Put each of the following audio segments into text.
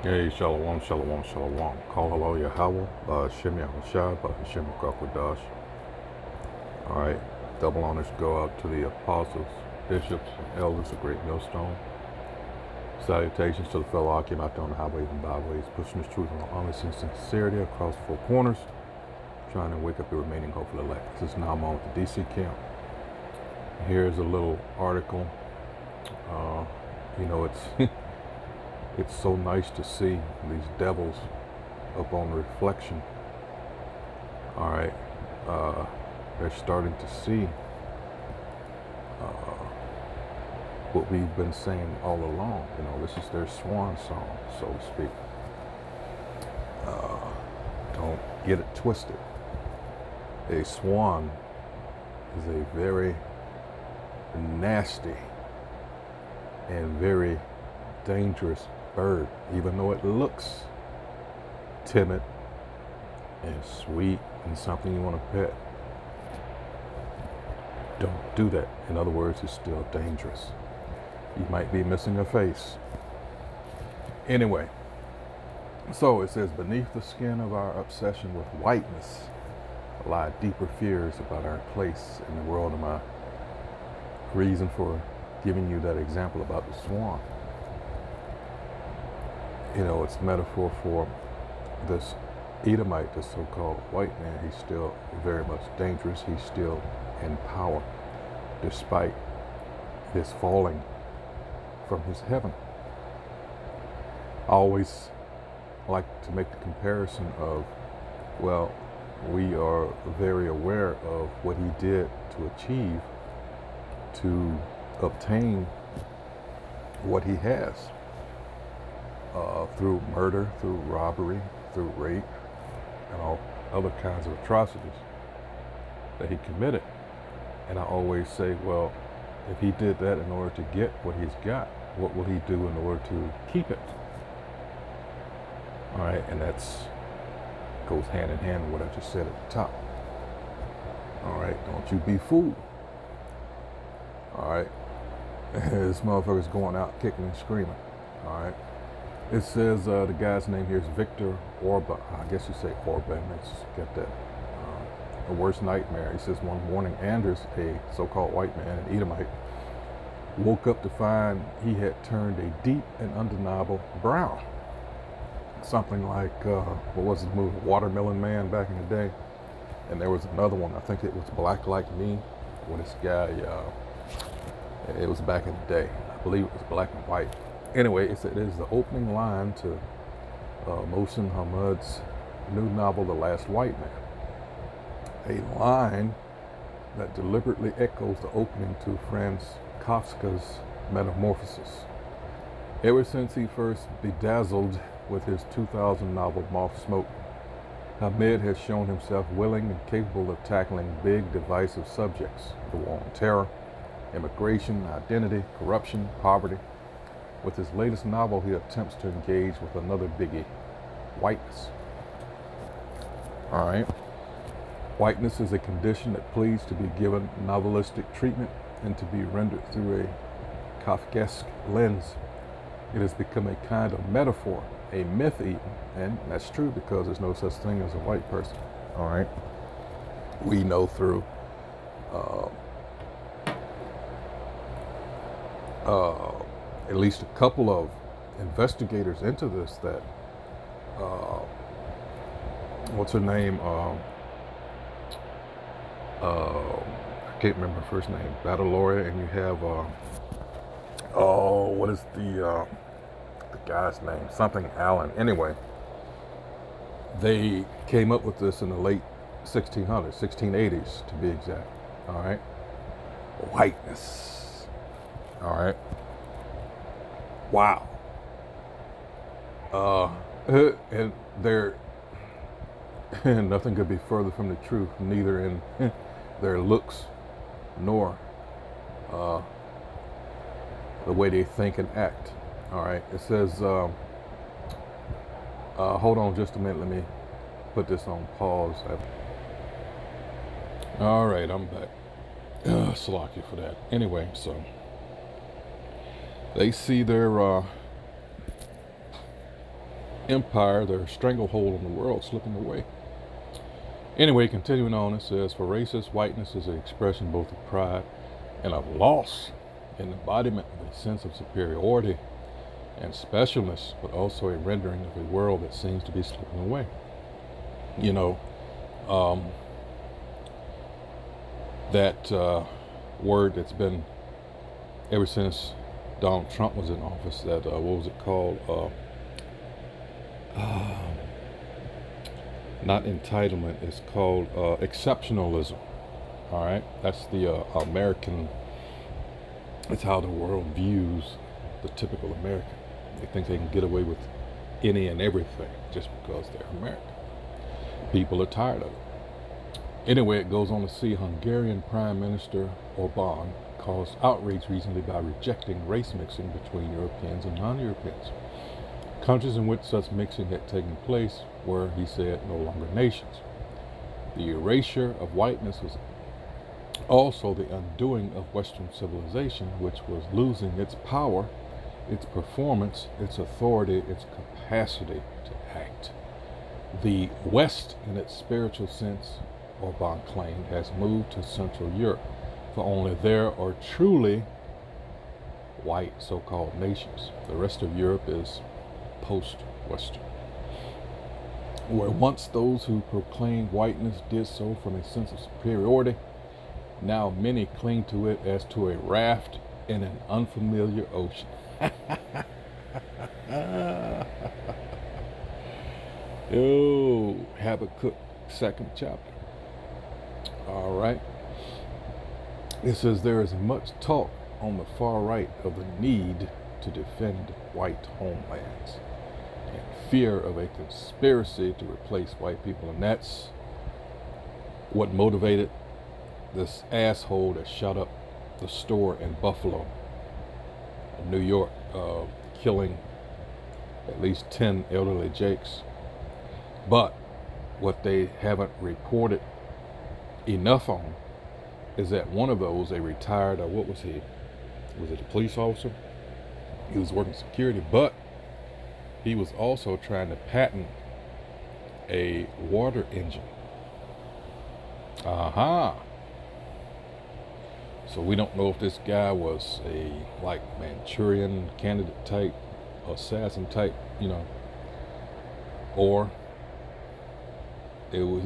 Hey, shalom, shalom, shalom. Call hello, Yahweh, Shem Yahushai, Shem Kakwadash. All right, double honors go out to the apostles, bishops, and elders of Great Millstone. Salutations to the fellow Akim out there on the highways and byways, pushing this truth with honesty and sincerity across the four corners, trying to wake up the remaining hopeful elect. This is now I'm on with the DC camp. Here's a little article. It's it's so nice to see these devils up on reflection. All right, they're starting to see what we've been saying all along. This is their swan song, so to speak. Don't get it twisted. A swan is a very nasty and very dangerous bird, even though it looks timid and sweet and something you want to pet. Don't do that. In other words, it's still dangerous. You might be missing a face. Anyway, so it says, beneath the skin of our obsession with whiteness lie deeper fears about our place in the world. And my reason for giving you that example about the swan, it's metaphor for this Edomite, this so-called white man. He's still very much dangerous. He's still in power, despite his falling from his heaven. I always like to make the comparison of, well, we are very aware of what he did to achieve, to obtain what he has, through murder, through robbery, through rape, and all other kinds of atrocities that he committed. And I always say, well, if he did that in order to get what he's got, what will he do in order to keep it? All right, and that's goes hand in hand with what I just said at the top. All right, don't you be fooled. All right, this motherfucker's going out kicking and screaming. All right, it says the guy's name here is Victor Orba. I guess you say Orban. Let's get that. A worst nightmare. He says one morning, Anders, a so-called white man, an Edomite, woke up to find he had turned a deep and undeniable brown. Something like, what was the movie, Watermelon Man back in the day? And there was another one, I think it was Black Like Me, when this guy, it was back in the day. I believe it was black and white. Anyway, it is the opening line to Mohsen Hamed's new novel, The Last White Man. A line that deliberately echoes the opening to Franz Kafka's Metamorphosis. Ever since he first bedazzled with his 2000 novel Moth Smoke, Hamed has shown himself willing and capable of tackling big, divisive subjects: the war on terror, immigration, identity, corruption, poverty. With his latest novel, he attempts to engage with another biggie: whiteness. All right. Whiteness is a condition that pleads to be given novelistic treatment and to be rendered through a Kafkaesque lens. It has become a kind of metaphor, a myth even, and that's true because there's no such thing as a white person. All right, we know through at least a couple of investigators into this that what's her name? I can't remember her first name. Baccalaureate, and you have what is the guy's name? Something Allen. Anyway, they came up with this in the late 1600s, 1680s to be exact. All right, whiteness. All right, wow. And they're nothing could be further from the truth, neither in their looks nor the way they think and act. All right, it says, hold on just a minute, let me put this on pause. All right, I'm back. Slocky for that. Anyway, so they see their empire, their stranglehold on the world, slipping away. Anyway, continuing on, it says, for racists, whiteness is an expression both of pride and of loss, an embodiment of a sense of superiority and specialness, but also a rendering of a world that seems to be slipping away. You know, that word that's been ever since Donald Trump was in office, that what was it called? Not entitlement, it's called exceptionalism. All right, that's the American, it's how the world views the typical American. They think they can get away with any and everything just because they're American. People are tired of it. Anyway, it goes on to see Hungarian Prime Minister Orbán caused outrage recently by rejecting race mixing between Europeans and non-Europeans. Countries in which such mixing had taken place were, he said, no longer nations. The erasure of whiteness was also the undoing of Western civilization, which was losing its power, its performance, its authority, its capacity to act. The West, in its spiritual sense, Orbán claimed, has moved to Central Europe, for only there are truly white so-called nations. The rest of Europe is post-Western, where once those who proclaimed whiteness did so from a sense of superiority, now many cling to it as to a raft in an unfamiliar ocean. Oh, Habakkuk, 2nd chapter. All right. It says there is much talk on the far right of the need to defend white homelands and fear of a conspiracy to replace white people. And that's what motivated this asshole that shut up the store in Buffalo, New York, killing at least 10 elderly Jakes. But what they haven't reported enough on is that one of those, a retired, what was he? Was it a police officer? He was working security, but he was also trying to patent a water engine. So we don't know if this guy was a like Manchurian candidate type, assassin type, or it was,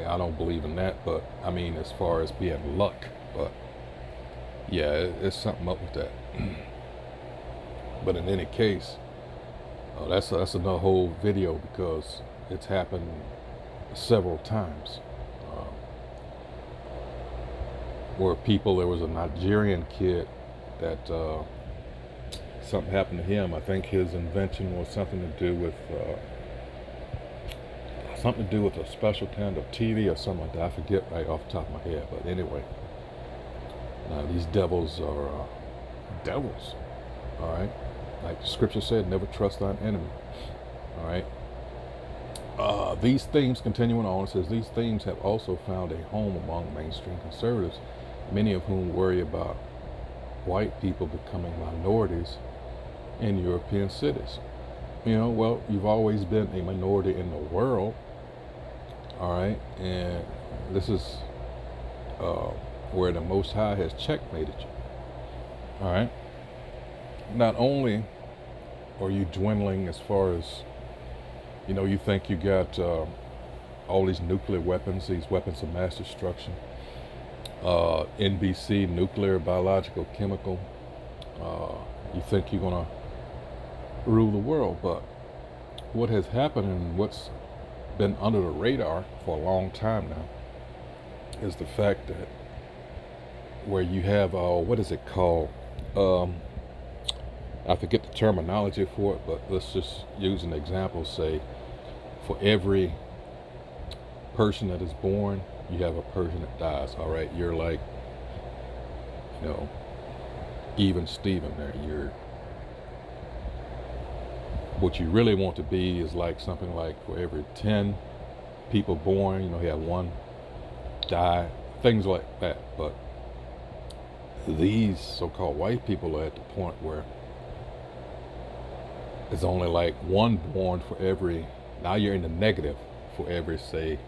I don't believe in that, but I mean, as far as being luck, but yeah, it's something up with that. But in any case, that's another whole video, because it's happened several times. Where there was a Nigerian kid that something happened to him. I think his invention was something to do with a special kind of TV or something like that. I forget right off the top of my head, but anyway, these devils are devils. All right, like the scripture said, never trust thine enemy. All right. These themes, continuing on, it says these themes have also found a home among mainstream conservatives, many of whom worry about white people becoming minorities in European cities. Well, you've always been a minority in the world, all right, and this is where the Most High has checkmated you, all right. Not only are you dwindling as far as, you think you got all these nuclear weapons, these weapons of mass destruction, NBC, nuclear, biological, chemical. You think you're going to rule the world, but what has happened and what's been under the radar for a long time now is the fact that where you have, what is it called? I forget the terminology for it, but let's just use an example. Say, for every person that is born, you have a person that dies. All right, you're like, even Steven there. What you really want to be is like something like for every 10 people born, you have one die, things like that. But these so-called white people are at the point where It's only like one born for every, now you're in the negative, for every, say,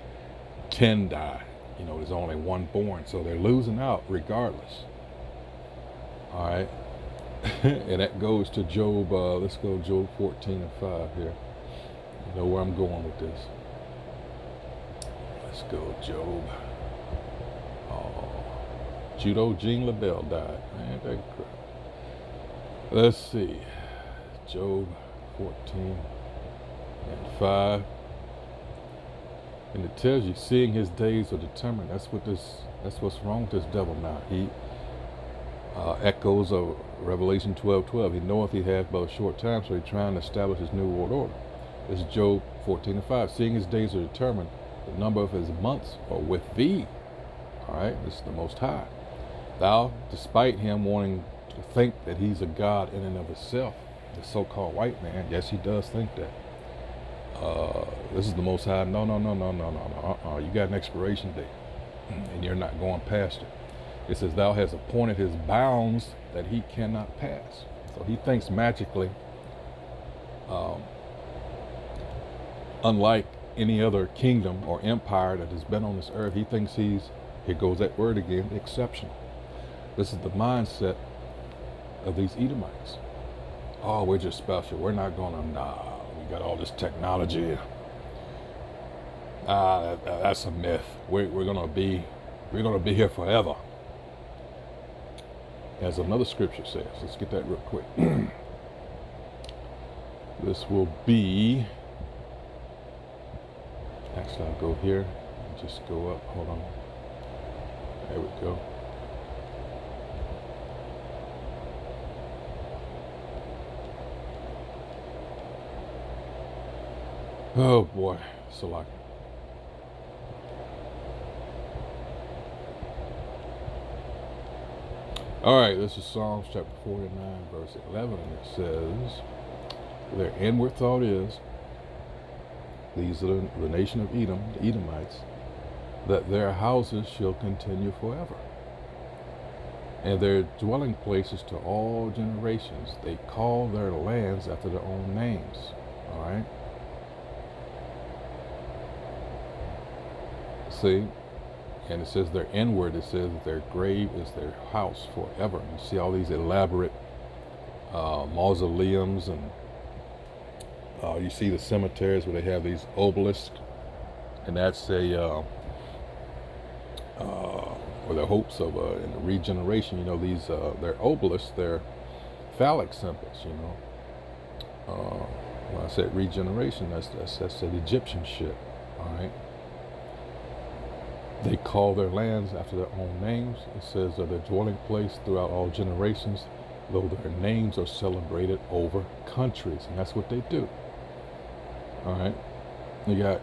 10 die. You know, there's only one born, so they're losing out regardless. All right. And that goes to Job, let's go Job 14 and 5 here. You know where I'm going with this. Let's go Job. Oh, Judo Jean LaBelle died. Man, that crap. Let's see. Job 14 and 5. And it tells you, seeing his days are determined. That's what's wrong with this devil now. He echoes of Revelation 12:12. He knoweth he hath but a short time, so he's trying to establish his new world order. This is Job 14 and 5. Seeing his days are determined, the number of his months are with thee. All right, this is the Most High. Thou, despite him wanting to think that he's a God in and of himself, the so-called white man, yes, he does think that. This is the Most High. No. You got an expiration date, and you're not going past it. It says, thou hast appointed his bounds that he cannot pass. So he thinks magically, unlike any other kingdom or empire that has been on this earth, he thinks he's, here goes that word again, exceptional. This is the mindset of these Edomites. Oh, we're just special. We're not gonna, we got all this technology. That's a myth. We're gonna be here forever. As another scripture says. Let's get that real quick. This will be, actually I'll go here and just go up. Hold on. There we go. Oh boy, so like. All right, this is Psalms chapter 49, verse 11, and it says, their inward thought is, these are the nation of Edom, the Edomites, that their houses shall continue forever, and their dwelling places to all generations. They call their lands after their own names. All right. See, and it says their inward, it says that their grave is their house forever. You see all these elaborate mausoleums, and you see the cemeteries where they have these obelisks, and that's a or the hopes of in the regeneration. You know, these they're obelisks, they're phallic symbols. You know, when I said regeneration, that's that Egyptian shit. All right. They call their lands after their own names. It says their dwelling place throughout all generations, though their names are celebrated over countries. And that's what they do. All right. You got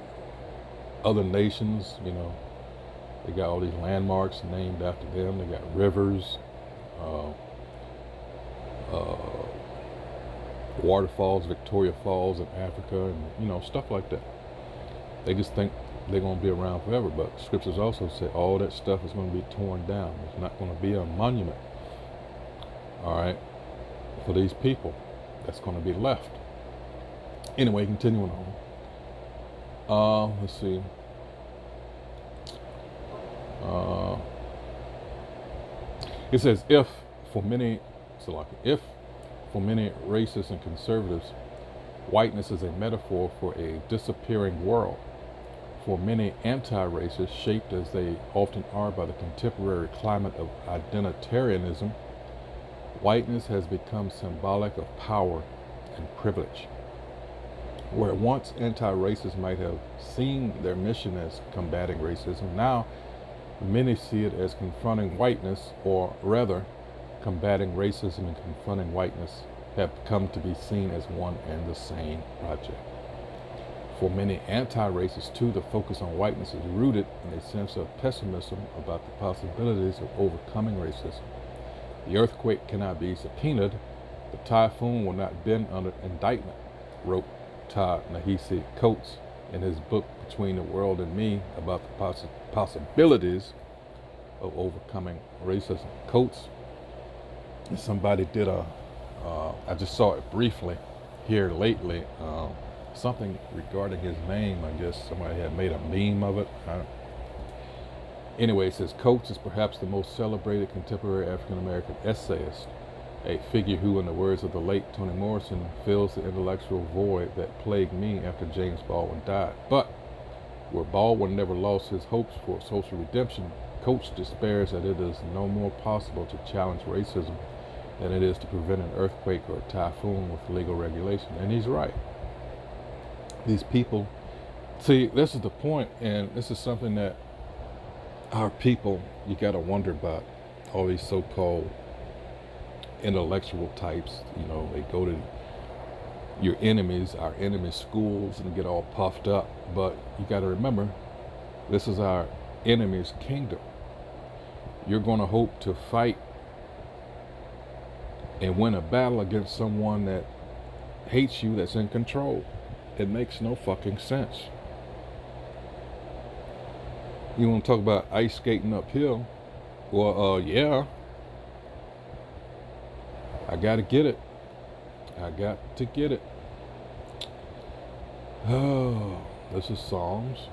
other nations, you know, they got all these landmarks named after them. They got rivers, waterfalls, Victoria Falls in Africa, and, you know, stuff like that. They just think they're going to be around forever, but scriptures also say all that stuff is going to be torn down. It's not going to be a monument, all right, for these people that's going to be left. Anyway, continuing on. Let's see. It says, if for many racists and conservatives, whiteness is a metaphor for a disappearing world, for many anti-racists, shaped as they often are by the contemporary climate of identitarianism, whiteness has become symbolic of power and privilege. Where once anti-racists might have seen their mission as combating racism, now many see it as confronting whiteness, or rather, combating racism and confronting whiteness have come to be seen as one and the same project. For many anti-racists, too, the focus on whiteness is rooted in a sense of pessimism about the possibilities of overcoming racism. The earthquake cannot be subpoenaed. The typhoon will not bend under indictment, wrote Ta-Nehisi Coates in his book Between the World and Me about the possibilities of overcoming racism. Coates, somebody did I just saw it briefly, here lately. Something regarding his name. I guess somebody had made a meme of it. Anyway, it says Coates is perhaps the most celebrated contemporary African-American essayist, a figure who, in the words of the late Toni Morrison, fills the intellectual void that plagued me after James Baldwin died. But where Baldwin never lost his hopes for social redemption, Coates despairs that it is no more possible to challenge racism than it is to prevent an earthquake or a typhoon with legal regulation. And he's right. These people, see, this is the point, and this is something that our people, you got to wonder about. All these so-called intellectual types, they go to your enemies, our enemies' schools, and get all puffed up. But you got to remember, this is our enemy's kingdom. You're going to hope to fight and win a battle against someone that hates you, that's in control. It makes no fucking sense. You want to talk about ice skating uphill? Well, yeah. I got to get it. I got to get it. Oh, this is Psalms.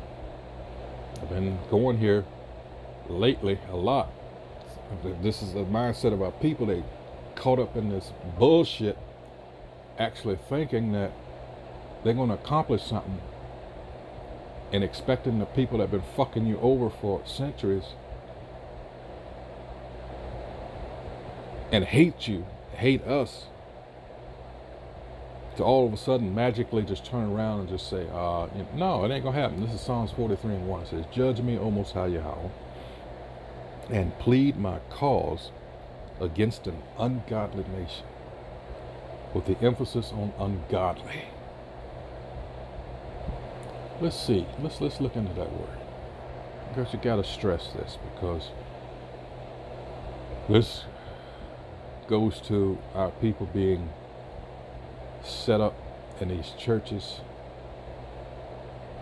I've been going here lately a lot. This is the mindset of our people. They caught up in this bullshit, actually thinking that they're going to accomplish something and expecting the people that have been fucking you over for centuries and hate you, hate us, to all of a sudden magically just turn around and just say, no, it ain't going to happen. This is Psalms 43:1. It says, judge me, O Most High Yahweh, and plead my cause against an ungodly nation, with the emphasis on ungodly. Let's see. Let's look into that word. Because you got to stress this, because this goes to our people being set up in these churches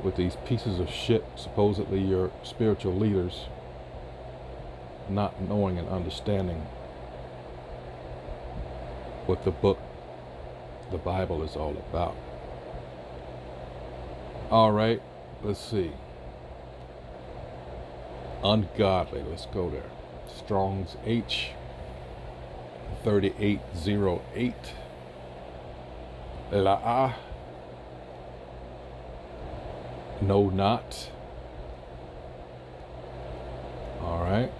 with these pieces of shit, supposedly your spiritual leaders, not knowing and understanding what the book, the Bible, is all about. All right, let's see. Ungodly, let's go there. Strong's H 3808. La'ah. No, not. All right.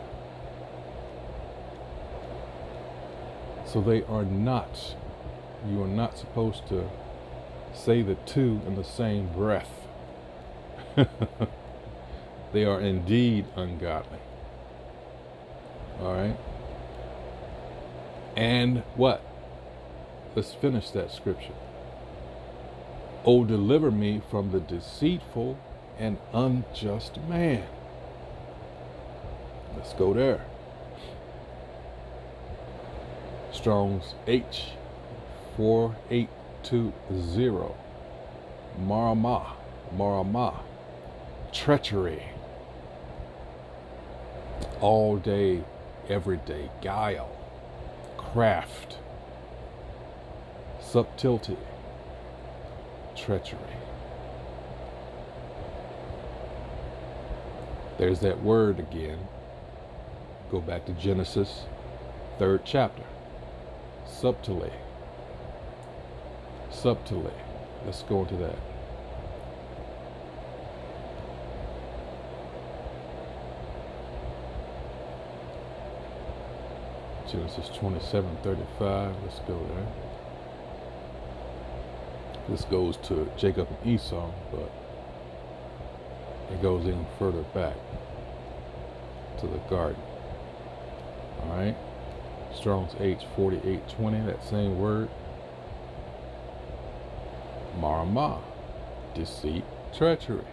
So they are not. You are not supposed to say the two in the same breath. They are indeed ungodly. All right. And what? Let's finish that scripture. Oh, deliver me from the deceitful and unjust man. Let's go there. Strong's H 4820. Marama. Treachery. All day, every day. Guile. Craft. Subtlety. Treachery. There's that word again. Go back to Genesis, 3rd chapter. Subtly. Subtly. Let's go into that. Genesis 27:35. Let's go there. This goes to Jacob and Esau, but it goes even further back to the garden. All right. Strong's H 4820. That same word. Marama. Deceit, treachery.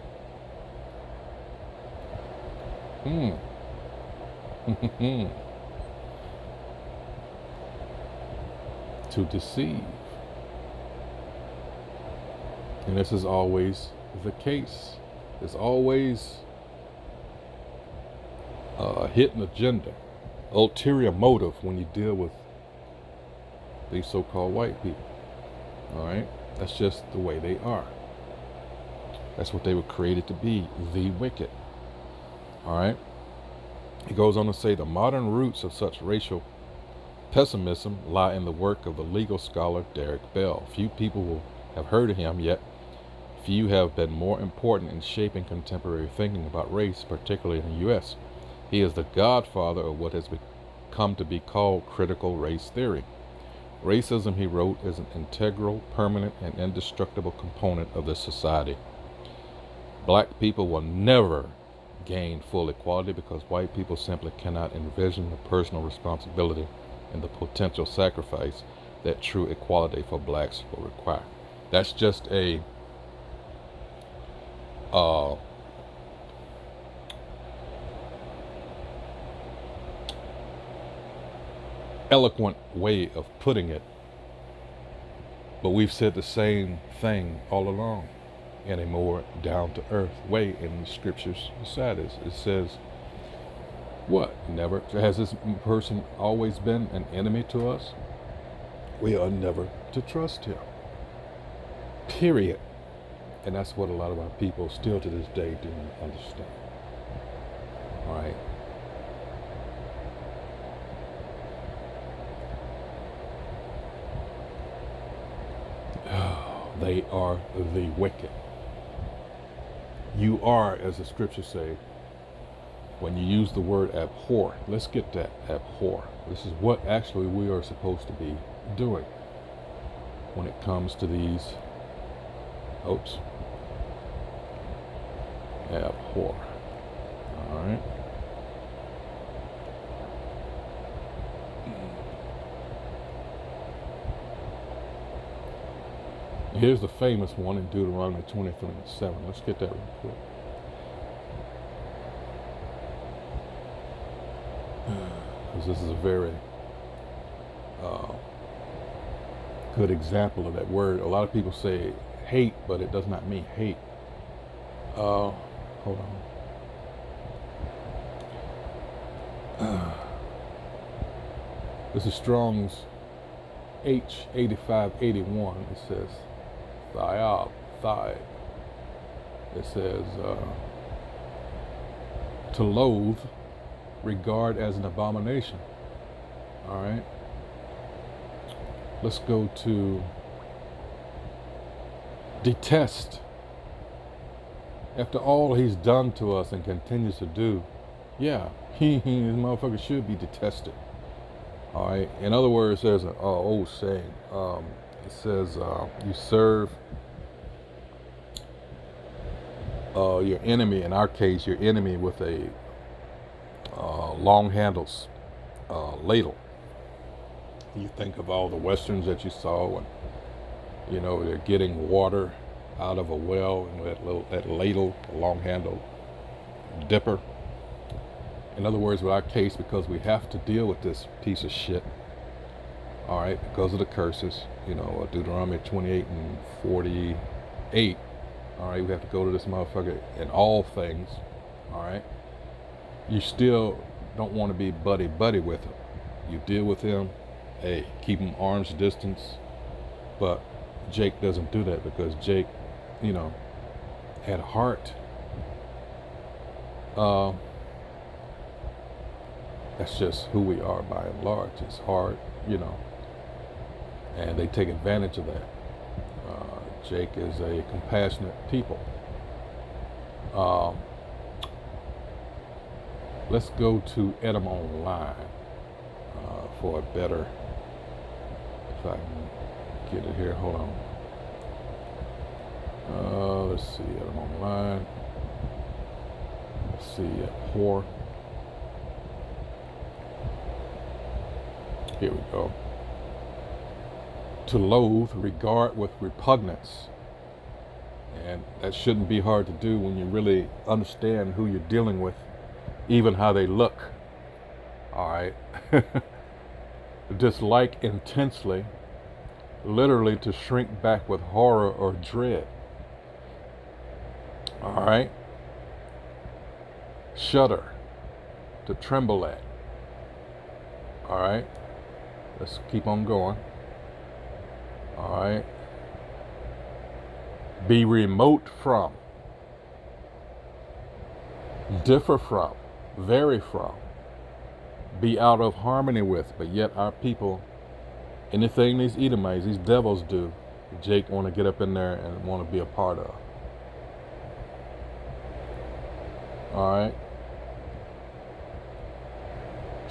To deceive. And this is always the case. There's always a hidden agenda, ulterior motive when you deal with these so-called white people. All right. That's just the way they are. That's what they were created to be, the wicked. All right. He goes on to say the modern roots of such racial pessimism lie in the work of the legal scholar Derek Bell. Few people will have heard of him, yet few have been more important in shaping contemporary thinking about race, particularly in the U.S. He is the godfather of what has come to be called critical race theory. Racism, he wrote, is an integral, permanent, and indestructible component of this society. Black people will never gain full equality because white people simply cannot envision the personal responsibility and the potential sacrifice that true equality for blacks will require. That's just a eloquent way of putting it, but we've said the same thing all along in a more down-to-earth way in the scriptures beside us. It says, what? Never has this person always been an enemy to us? We are never to trust him. Period. And that's what a lot of our people still to this day do not understand. All right. They are the wicked. You are, as the scriptures say, when you use the word abhor, let's get that, abhor. This is what actually we are supposed to be doing when it comes to these, abhor. All right. Here's the famous one in Deuteronomy 23:7. Let's get that real quick. Because this is a very good example of that word. A lot of people say hate, but it does not mean hate. Hold on. This is Strong's H8581. It says thiab, thigh. It says to loathe, regard as an abomination. All right. Let's go to detest. After all he's done to us and continues to do, yeah, this motherfucker should be detested. All right. In other words, there's an old saying. It says, you serve your enemy, in our case, your enemy with a long handles ladle. You think of all the westerns that you saw when, they're getting water out of a well, and that ladle, a long handle dipper. In other words, with our case, because we have to deal with this piece of shit, all right, because of the curses, Deuteronomy 28:48, all right, we have to go to this motherfucker in all things, all right. You still don't want to be buddy with him. You deal with him, hey, keep him arm's distance, but Jake doesn't do that because Jake, had a heart. That's just who we are by and large. It's hard, and they take advantage of that. Jake is a compassionate people. Let's go to Edom Online for a better, if I can get it here, hold on. Let's see, Edom Online. Let's see, abhor. Here we go. To loathe, regard with repugnance. And that shouldn't be hard to do when you really understand who you're dealing with, even how they look. All right. Dislike intensely, literally to shrink back with horror or dread. All right. Shudder, to tremble at. All right. Let's keep on going. All right. be remote from, differ from, vary from, be out of harmony with. But yet our people, anything these Edomites, these devils do, Jake want to get up in there and want to be a part of. All right.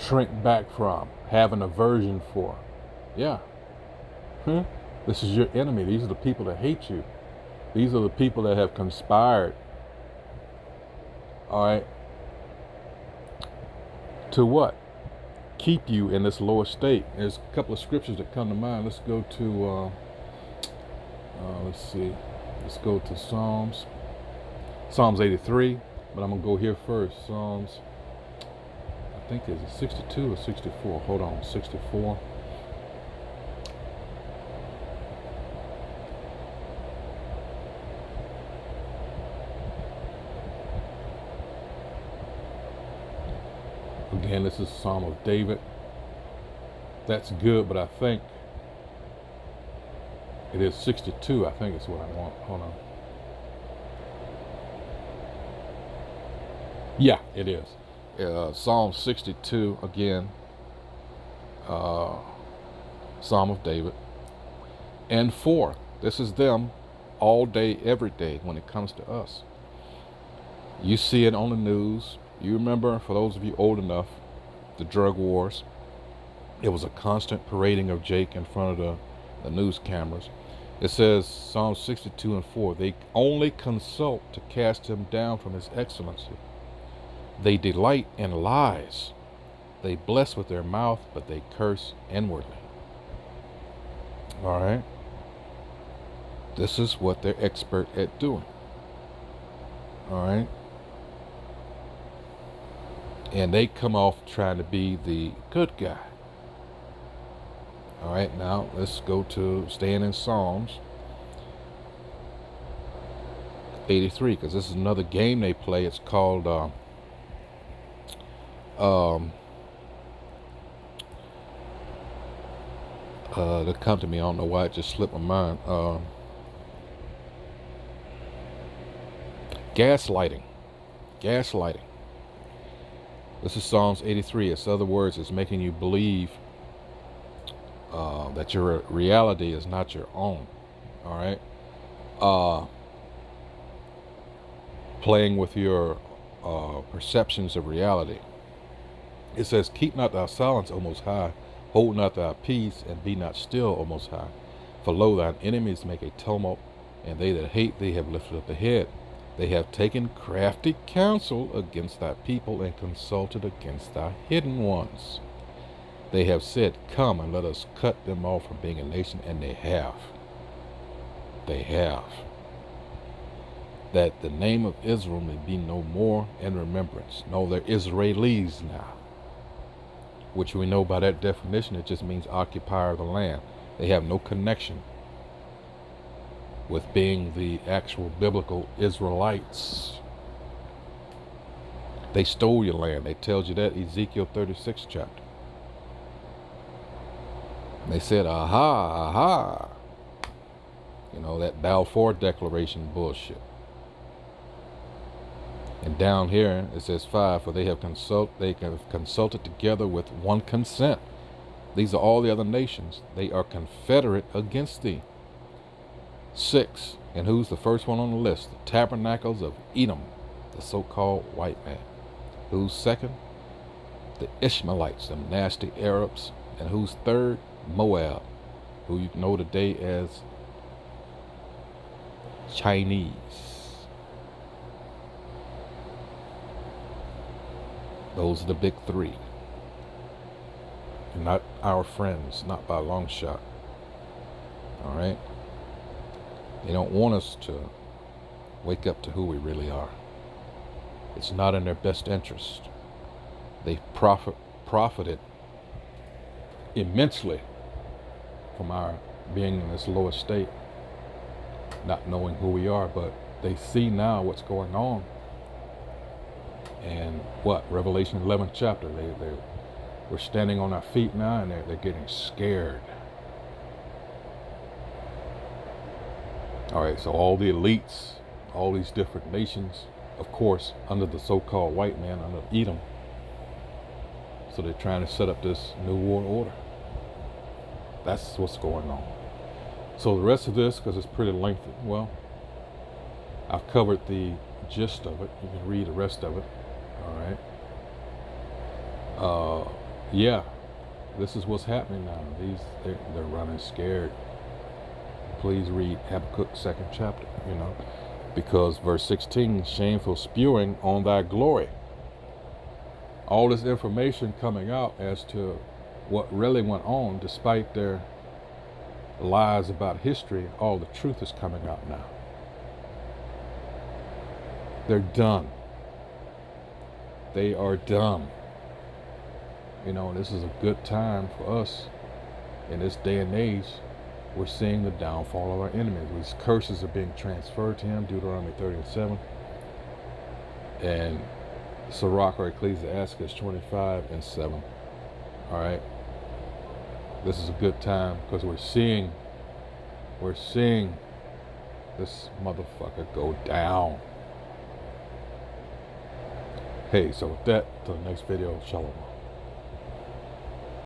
Shrink back from, have an aversion for. Yeah. This is your enemy. These are the people that hate you. These are the people that have conspired. All right. To what? Keep you in this lower state. There's a couple of scriptures that come to mind. Let's go to, let's see. Let's go to Psalms 83. But I'm going to go here first. Psalms, I think it's 62 or 64. Hold on, 64. Again, this is Psalm of David. That's good, but I think it is 62. I think it's what I want. Hold on. Yeah, it is. Psalm 62, again. Psalm of David. And 4. This is them all day, every day when it comes to us. You see it on the news. You remember, for those of you old enough, the drug wars. It was a constant parading of Jake in front of the news cameras. It says, Psalm 62 and 4, they only consult to cast him down from his excellency. They delight in lies. They bless with their mouth, but they curse inwardly. All right? This is what they're expert at doing. All right? And they come off trying to be the good guy. All right, now let's go to staying in Psalms 83, because this is another game they play. It's called that come to me. I don't know why it just slipped my mind. Gaslighting. This is Psalms 83. It's other words, it's making you believe that your reality is not your own. All right. Playing with your perceptions of reality. It says, keep not thy silence, O Most High. Hold not thy peace, and be not still, O Most High. For lo, thine enemies make a tumult, and they that hate thee have lifted up the head. They have taken crafty counsel against thy people, and consulted against thy hidden ones. They have said, come and let us cut them off from being a nation, and they have. That the name of Israel may be no more in remembrance. No, they're Israelis now. Which we know by that definition, it just means occupier of the land. They have no connection with being the actual biblical Israelites. They stole your land. They tells you that, Ezekiel 36 chapter. And they said, aha. You know, that Balfour Declaration bullshit. And down here it says 5, for they have consulted together with one consent. These are all the other nations. They are confederate against thee. 6, and who's the first one on the list? The tabernacles of Edom, the so-called white man. Who's second? The Ishmaelites, them nasty Arabs. And who's third? Moab, who you know today as Chinese. Those are the big 3. And not our friends, not by a long shot. All right? They don't want us to wake up to who we really are. It's not in their best interest. They profited immensely from our being in this lower state, not knowing who we are, but they see now what's going on. And what? Revelation 11th chapter. We're standing on our feet now, and they're getting scared. All right, so all the elites, all these different nations, of course, under the so-called white man, under Edom. So they're trying to set up this new world order. That's what's going on. So the rest of this, because it's pretty lengthy, well, I've covered the gist of it. You can read the rest of it. All right. Yeah, this is what's happening now. They're running scared. Please read Habakkuk 2nd chapter, because verse 16, shameful spewing on thy glory. All this information coming out as to what really went on, despite their lies about history, all the truth is coming out now. They're done. They are done. This is a good time for us in this day and age. We're seeing the downfall of our enemies. These curses are being transferred to him, Deuteronomy 30:7. And Sirach or Ecclesiastes 25:7. All right. This is a good time because we're seeing this motherfucker go down. Hey, so with that, till the next video, shalom.